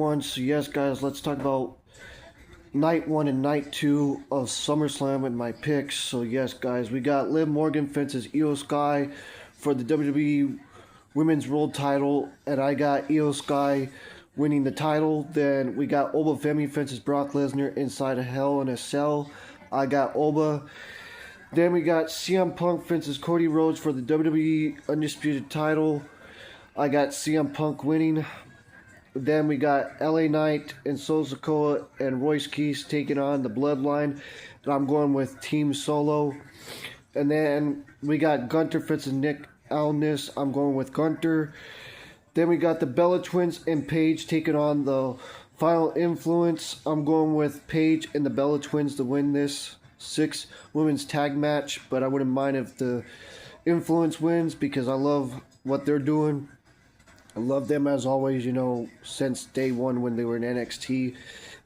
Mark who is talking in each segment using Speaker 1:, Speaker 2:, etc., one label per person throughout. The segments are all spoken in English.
Speaker 1: everyone. So yes, guys, let's talk about night 1 and night 2 of SummerSlam and my picks. So yes, guys, we got Liv Morgan fences Io Sky for the WWE Women's World Title, and I got Io Sky winning the title. Then we got Oba Femi fences Brock Lesnar inside a Hell in a Cell. I got Oba. Then we got CM Punk fences Cody Rhodes for the WWE Undisputed title. I got CM Punk winning. Then we got LA Knight and Sol Sikoa and Royce Keys taking on the Bloodline. And I'm going with Team Solo. And then we got Gunter versus Nick Aldis. I'm going with Gunter. Then we got the Bella Twins and Paige taking on the Final Influence. I'm going with Paige and the Bella Twins to win this 6 women's tag match. But I wouldn't mind if the Influence wins because I love what they're doing. I love them as always, you know, since day one when they were in NXT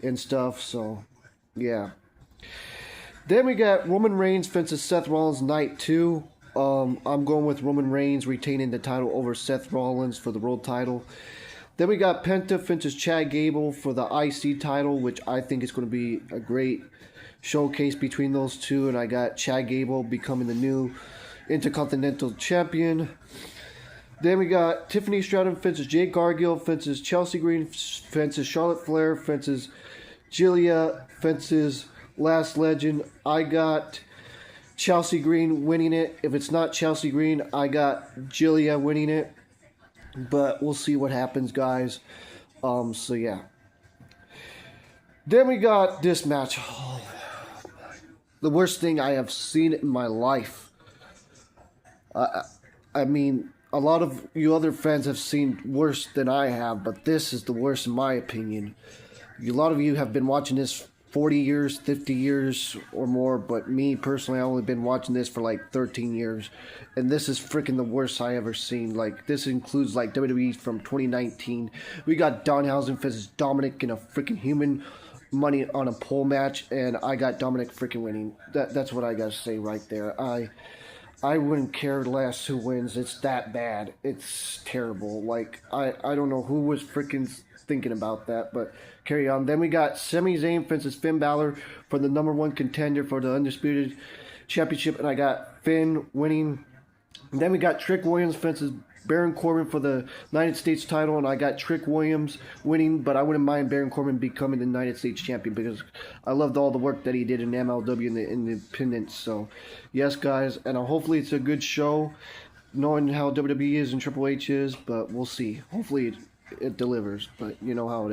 Speaker 1: and stuff. So, yeah. Then we got Roman Reigns fences Seth Rollins night 2. I'm going with Roman Reigns retaining the title over Seth Rollins for the world title. Then we got Penta fences Chad Gable for the IC title, which I think is going to be a great showcase between those two. And I got Chad Gable becoming the new Intercontinental Champion. Then we got Tiffany Stratton fences Jade Cargill, fences Chelsea Green, fences Charlotte Flair, fences Jillia, fences Last Legend. I got Chelsea Green winning it. If it's not Chelsea Green, I got Jillia winning it. But we'll see what happens, guys. So yeah. Then we got this match. Oh, the worst thing I have seen in my life. I mean, a lot of you other fans have seen worse than I have, but this is the worst in my opinion. A lot of you have been watching this 40 years, 50 years or more, but me personally, I've only been watching this for like 13 years, and this is freaking the worst I ever seen. Like, this includes like WWE from 2019. We got Danhausen versus Dominic in a freaking human money on a pole match, and I got Dominic freaking winning. That's what I gotta say right there. I wouldn't care less who wins. It's that bad. It's terrible. Like, I don't know who was freaking thinking about that, but carry on. Then we got Sami Zayn fences Finn Balor for the #1 contender for the Undisputed Championship, and I got Finn winning. And then we got Trick Williams fences Baron Corbin for the United States title, and I got Trick Williams winning, but I wouldn't mind Baron Corbin becoming the United States champion because I loved all the work that he did in MLW and the Independence. So, yes, guys, and hopefully it's a good show, knowing how WWE is and Triple H is, but we'll see. Hopefully it delivers, but you know how it is.